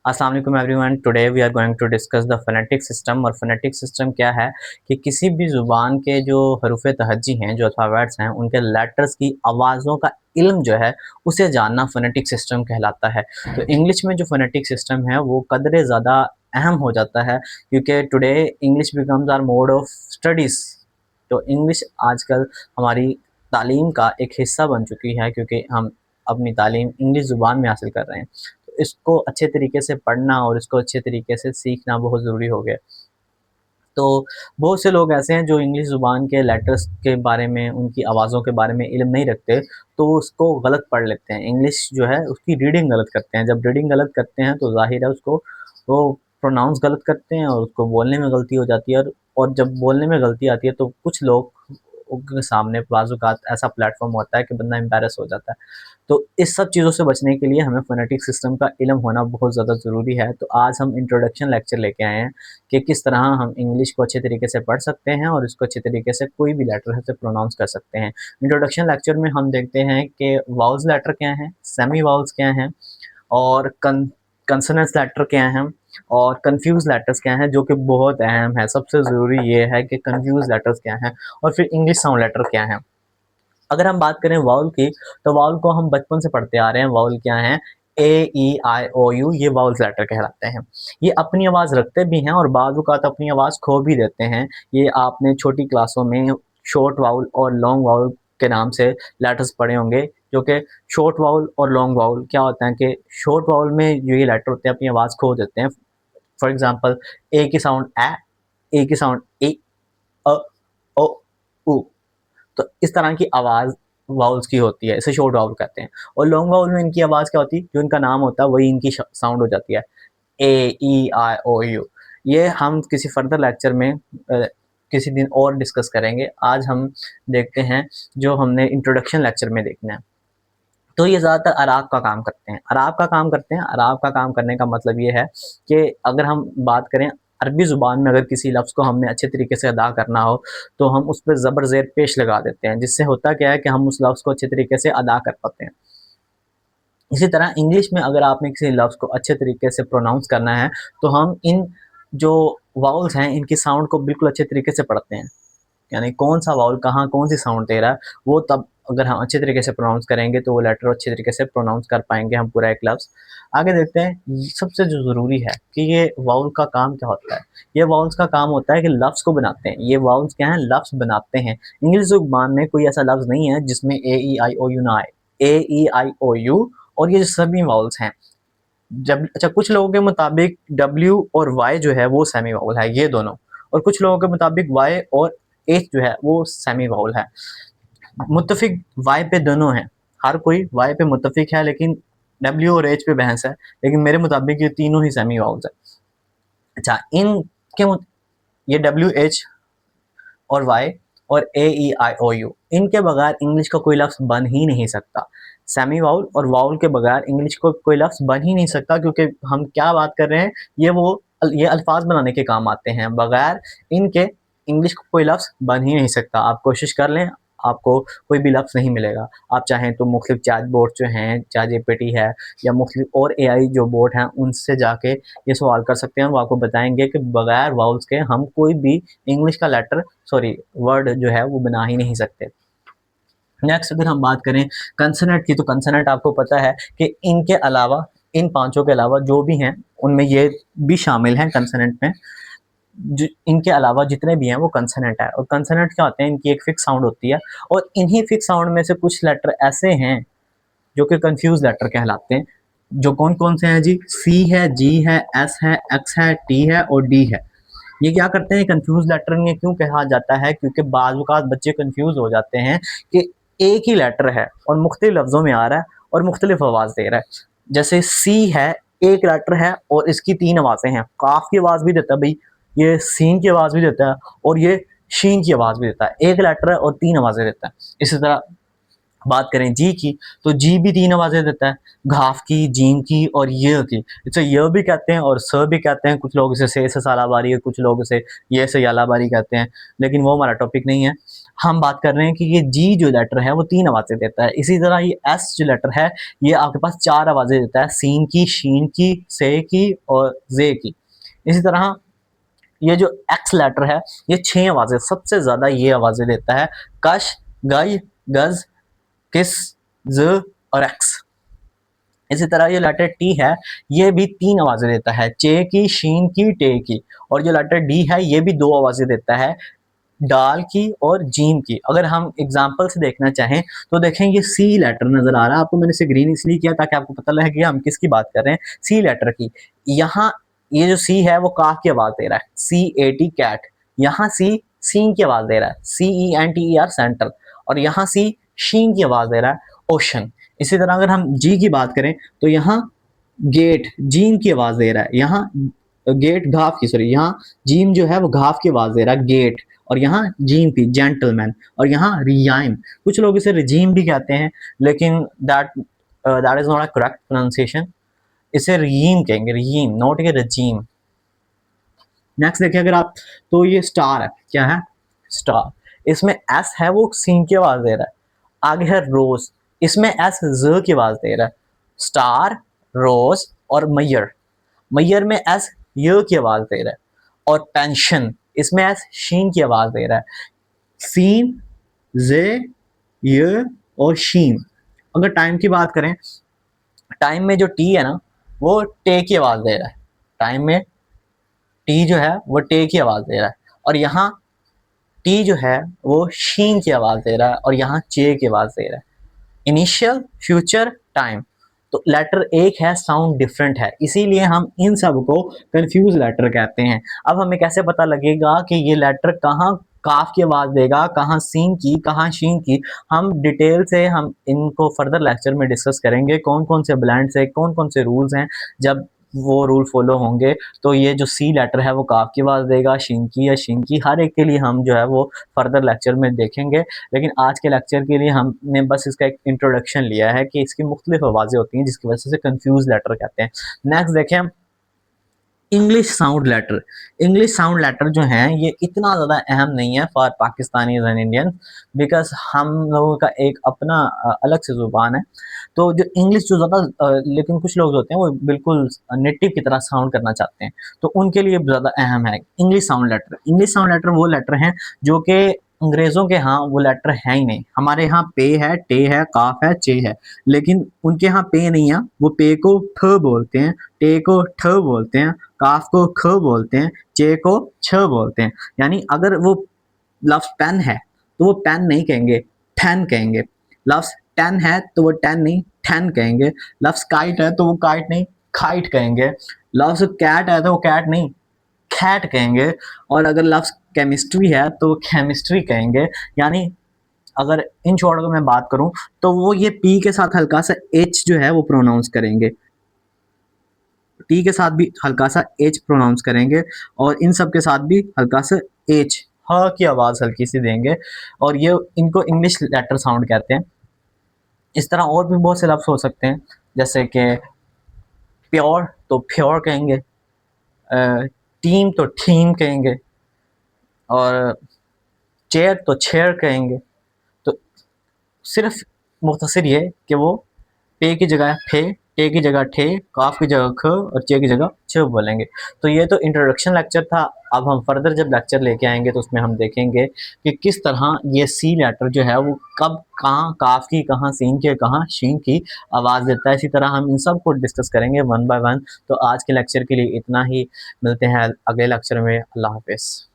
अस्सलाम वालेकुम everyone. Today we are going to discuss the phonetic system. और phonetic system क्या है कि किसी भी ज़ुबान के जो हरूफ तहज्जी हैं, जो अल्फ़ाबेट्स हैं, उनके लेटर्स की आवाज़ों का इल्म जो है उसे जानना फोनेटिक सिस्टम कहलाता है। तो इंग्लिश में जो फोनेटिक सिस्टम है वो कदरे ज़्यादा अहम हो जाता है क्योंकि today English becomes our mode of studies. तो इंग्लिश आजकल हमारी तालीम का एक हिस्सा बन चुकी है क्योंकि हम अपनी तालीम इंग्लिश ज़ुबान में हासिल कर रहे हैं। इसको अच्छे तरीके से पढ़ना और इसको अच्छे तरीके से सीखना बहुत ज़रूरी हो गया। तो बहुत से लोग ऐसे हैं जो इंग्लिश ज़ुबान के लेटर्स के बारे में, उनकी आवाज़ों के बारे में इल्म नहीं रखते, तो उसको गलत पढ़ लेते हैं। इंग्लिश जो है उसकी रीडिंग गलत करते हैं। जब रीडिंग गलत करते हैं तो ज़ाहिर है उसको वो प्रोनाउंस गलत करते हैं और उसको बोलने में गलती हो जाती है। और जब बोलने में गलती आती है तो कुछ लोग के सामने बाज़-औक़ात ऐसा प्लेटफ़ॉर्म होता है कि बंदा एम्बैरस हो जाता है। तो इस सब चीज़ों से बचने के लिए हमें फ़ोनेटिक सिस्टम का इल्म होना बहुत ज़्यादा ज़रूरी है। तो आज हम इंट्रोडक्शन लेक्चर लेके आए हैं कि किस तरह हम इंग्लिश को अच्छे तरीके से पढ़ सकते हैं और इसको अच्छे तरीके से कोई भी लेटर है उसे प्रोनाउंस कर सकते हैं। इंट्रोडक्शन लेक्चर में हम देखते हैं कि वाउल्स लेटर क्या हैं, सेमी वाउल्स क्या हैं और कंसोनेंट्स लेटर क्या हैं और कन्फ्यूज़ लेटर्स क्या हैं, जो कि बहुत अहम है। सबसे ज़रूरी ये है कि कन्फ्यूज़ लेटर्स क्या हैं और फिर इंग्लिश साउंड लेटर क्या हैं। अगर हम बात करें वाउल की, तो वाउल को हम बचपन से पढ़ते आ रहे हैं। वाउल क्या हैं? ए, ई, आई, ओ, यू, ये वाउल्स लेटर कहलाते हैं। ये अपनी आवाज़ रखते भी हैं और बाज़ औक़ात अपनी आवाज़ खो भी देते हैं। ये आपने छोटी क्लासों में शॉर्ट वाउल और लॉन्ग वाउल के नाम से लेटर्स पढ़े होंगे, जो कि शॉर्ट वाउल और लॉन्ग वाउल क्या होता है कि शॉर्ट वाउल में जो ये लेटर होते हैं अपनी आवाज़ खो देते हैं। फॉर एग्ज़ाम्पल ए की साउंड ए की साउंड ए, अ, ओ, उ। तो इस तरह की आवाज़ वाउल्स की होती है, इसे शॉर्ट वाउल कहते हैं। और लॉन्ग वाउल में इनकी आवाज़ क्या होती है, जो इनका नाम होता है वही इनकी साउंड हो जाती है, ए, ई, आई, ओ, यू। ये हम किसी फर्दर लेक्चर में किसी दिन और डिस्कस करेंगे। आज हम देखते हैं जो हमने इंट्रोडक्शन लेक्चर में देखना है। तो ये ज़्यादातर अराब का काम करते हैं। अराब का काम करते हैं। अराब का काम करने का मतलब ये है कि अगर हम बात करें अरबी ज़ुबान में, अगर किसी लफ्ज़ को हमने अच्छे तरीके से अदा करना हो, तो हम उस पे ज़बर ज़ेर पेश लगा देते हैं, जिससे होता क्या है कि हम उस लफ्ज़ को अच्छे तरीके से अदा कर पाते हैं। इसी तरह इंग्लिश में अगर आपने किसी लफ्ज़ को अच्छे तरीके से प्रोनाउंस करना है, तो हम इन जो वाउल्स हैं, इनकी साउंड को बिल्कुल अच्छे तरीके से पढ़ते हैं। यानी कौन-सा वाउल कहाँ कौन-सी साउंड दे रहा है, वो तब अगर हम अच्छे तरीके से प्रोनाउंस करेंगे तो वो लेटर अच्छे तरीके से प्रोनाउंस कर पाएँगे हम पूरा एक लफ्ज़। आगे देखते हैं, सबसे जो ज़रूरी है कि ये वाउल का काम क्या होता है? ये वाउल्स का काम होता है कि लफ्ज़ को बनाते हैं। ये वाउल्स क्या हैं? लफ्ज़ बनाते हैं। इंग्लिश ज़ुबान में कोई ऐसा लफ्ज़ नहीं है जिसमें ए, ई, आई, ओ, यू ना आए। ए, ई, आई, ओ, यू और ये सभी वाउल्स हैं। जब अच्छा, कुछ लोगों के मुताबिक डब्ल्यू और वाई जो है वो सेमी वाउल है, ये दोनों। और कुछ लोगों के मुताबिक वाई और एच जो है वो सेमी वाउल है। मुत्तफ़िक वाई पे दोनों हैं। हर कोई वाई पे मुत्तफ़िक है, लेकिन डब्ल्यू और एच पे बहस है। लेकिन मेरे मुताबिक ये तीनों ही सेमी वाउल्स हैं। अच्छा, इनके ये डब्ल्यू, एच और वाई और ए, ई, आई, ओ, यू, इनके बगैर इंग्लिश का कोई लफ्ज़ बन ही नहीं सकता। सेमी वाउल और वाउल के बगैर इंग्लिश को कोई लफ्ज़ बन ही नहीं सकता, क्योंकि हम क्या बात कर रहे हैं, ये अल्फ़ाज़ बनाने के काम आते हैं। बगैर इनके इंग्लिश को कोई लफ्ज़ बन ही नहीं सकता। आप कोशिश कर लें, आपको कोई भी लफ्ज़ नहीं मिलेगा। आप चाहें तो मुख्तलिफ़ चैट बोट जो हैं, चैटजीपीटी है या मुख्तलिफ़ और एआई जो बोट हैं, उनसे जाके ये सवाल कर सकते हैं। वो आपको बताएँगे कि बगैर वाउल्स के हम कोई भी इंग्लिश का वर्ड जो है वो बना ही नहीं सकते। नेक्स्ट अगर हम बात करें कंसोनेंट की, तो कंसोनेंट आपको पता है कि इनके अलावा, इन पांचों के अलावा जो भी हैं उनमें ये भी शामिल हैं कंसोनेंट में। जो इनके अलावा जितने भी हैं वो कंसोनेंट है। और कंसोनेंट क्या होते हैं? इनकी एक फिक्स साउंड होती है और इन्हीं फिक्स साउंड में से कुछ लेटर ऐसे हैं जो कि कंफ्यूज लेटर कहलाते हैं। जो कौन कौन से हैं जी? सी है, जी है, एस है, एक्स है, टी है और डी है। ये क्या करते हैं? कंफ्यूज लेटर इन्हें क्यों कहा जाता है? क्योंकि बाज़ औक़ात बच्चे कंफ्यूज हो जाते हैं कि एक ही लेटर है और मुख्तलिफ लफ्ज़ों में आ रहा है और मुख्तलिफ आवाज़ दे रहा है। जैसे सी है, एक लेटर है और इसकी 3 आवाज़ें हैं। काफ की आवाज़ भी देता है भई, ये सीन की आवाज़ भी देता है और ये शीन की आवाज़ भी देता है। एक लेटर है और 3 आवाज़ें देता है। इसी तरह बात करें जी की, तो जी भी 3 आवाज़ें देता है, घाफ की, जीम की और य की। इसे य भी कहते हैं और स भी कहते हैं। कुछ लोग इसे से सालाबारी, कुछ लोग इसे ये से यालाबारी कहते हैं, लेकिन वो हमारा टॉपिक नहीं है। हम बात कर रहे हैं कि ये जी जो लेटर है वो 3 आवाज़ें देता है। इसी तरह ये एस जो लेटर है ये आपके पास 4 आवाज़ें देता है, सीन की, शीन की, से की और ज़े की। इसी तरह ये जो एक्स लेटर है ये 6 आवाज़ें, सबसे ज़्यादा ये आवाज़ें देता है, कश, गय, गज़, किस, ज़ और एक्स। इसी तरह ये लेटर टी है ये भी 3 आवाज़ें देता है, चे की, शीन की, टे की। और जो लेटर डी है ये भी 2 आवाज़ें देता है, डाल की और जीम की। अगर हम एग्जाम्पल से देखना चाहें तो देखें ये सी लेटर नजर आ रहा है आपको, मैंने इसे ग्रीन इसलिए किया ताकि आपको पता लगे कि हम किसकी बात कर रहे हैं, सी लेटर की। यहाँ ये जो सी है वो काफ की आवाज दे रहा है, सी ए टी कैट। यहाँ सी सीन की आवाज दे रहा है, C E N T E R centre. और यहाँ सी शीन की आवाज दे रहा है, ओशन। इसी तरह अगर हम जी की बात करें तो यहाँ गेट जीम की आवाज दे रहा है, यहाँ गेट घाव की, सॉरी यहाँ जीम जो है वो घाव की आवाज दे रहा है, गेट। और यहाँ जीम की, जेंटलमैन। और यहाँ रियाइम, कुछ लोग इसे रिजीम भी कहते हैं लेकिन that is not a correct pronunciation, इसे रियीम कहेंगे, रियीम, नॉट ए रजीम। नेक्स्ट देखिए अगर आप, तो ये स्टार है, क्या है, स्टार। इसमें एस है वो सीन की आवाज दे रहा है। आगे है रोज, इसमें एस ज की आवाज दे रहा है, स्टार, रोज और मैयर। मैयर में एस य की आवाज दे रहा है। और पेंशन, इसमें एस शीन की आवाज दे रहा है, सीन, जे, य और शीन। अगर टाइम की बात करें, टाइम में जो टी है ना वो टे की आवाज दे रहा है, टाइम में टी जो है वो टे की आवाज दे रहा है। और यहाँ टी जो है वो शीन की आवाज दे रहा है और यहाँ चे की आवाज दे रहा है। Initial, future, time. तो लेटर एक है, साउंड डिफरेंट है, इसीलिए हम इन सब को कंफ्यूज लेटर कहते हैं। अब हमें कैसे पता लगेगा कि ये लेटर कहाँ काफ की आवाज देगा, कहाँ सीन की, कहाँ शीन की? हम डिटेल से हम इनको फर्दर लेक्चर में डिस्कस करेंगे, कौन कौन से ब्लैंड्स है, कौन कौन से रूल्स हैं। जब वो रूल फॉलो होंगे तो ये जो सी लेटर है वो काफ की आवाज देगा, शीन की या शीन की, हर एक के लिए हम जो है वो फर्दर लेक्चर में देखेंगे। लेकिन आज के लेक्चर के लिए हमने बस इसका एक इंट्रोडक्शन लिया है कि इसकी मुख्तलिफ आवाज़ें होती हैं जिसकी वजह से कंफ्यूज लेटर कहते हैं। नेक्स्ट देखें हम English sound letter. English sound letter जो हैं ये इतना ज़्यादा अहम नहीं है for Pakistanis and Indians, because हम लोगों का एक अपना अलग से ज़ुबान है। तो जो इंग्लिश जो ज़्यादा लेकिन कुछ लोग होते हैं वो बिल्कुल नेटिव की तरह साउंड करना चाहते हैं, तो उनके लिए ज़्यादा अहम है English sound letter. English sound letter वो लेटर हैं जो कि अंग्रेज़ों के यहाँ वो लेटर है ही नहीं। हमारे यहाँ पे है, टे है, काफ है, चे है, लेकिन उनके यहाँ पे नहीं है, वो पे को ठ बोलते हैं, टे को ठ बोलते हैं, काफ को ख बोलते हैं, चे को छ बोलते हैं। यानी अगर वो लफ्ज पेन है तो वो पेन नहीं कहेंगे, ठैन कहेंगे। लफ्ज टेन है तो वो टेन नहीं, ठैन कहेंगे। लफ्ज काइट है तो वो काइट नहीं, खाइट कहेंगे। लफ्ज कैट है तो वो कैट नहीं, खैट कहेंगे। और अगर लफ्ज केमिस्ट्री है तो वो केमिस्ट्री कहेंगे। यानी अगर इन शॉर्ट में मैं बात करूं तो वो ये पी के साथ हल्का सा एच जो है वो प्रोनाउंस करेंगे, टी के साथ भी हल्का सा एच प्रोनाउंस करेंगे, और इन सब के साथ भी हल्का सा एच, ह की आवाज हल्की सी देंगे। और ये इनको इंग्लिश लेटर साउंड कहते हैं। इस तरह और भी बहुत से लफ्ज हो सकते हैं, जैसे कि प्योर तो प्योर कहेंगे, टीम तो टीम कहेंगे, और चेयर तो चेयर कहेंगे। तो सिर्फ मुख्तसर ये कि वो पे की जगह फे, टे की जगह ठे, काफ की जगह ख और चे की जगह छ बोलेंगे। तो ये तो इंट्रोडक्शन लेक्चर था। अब हम फर्दर जब लेक्चर लेके आएंगे तो उसमें हम देखेंगे कि किस तरह ये सी लेटर जो है वो कब कहाँ काफ की, कहाँ सीन की, कहाँ शीन की आवाज़ देता है। इसी तरह हम इन सब को डिस्कस करेंगे वन बाय वन। तो आज के लेक्चर के लिए इतना ही, मिलते हैं अगले लेक्चर में। अल्लाह हाफिज़।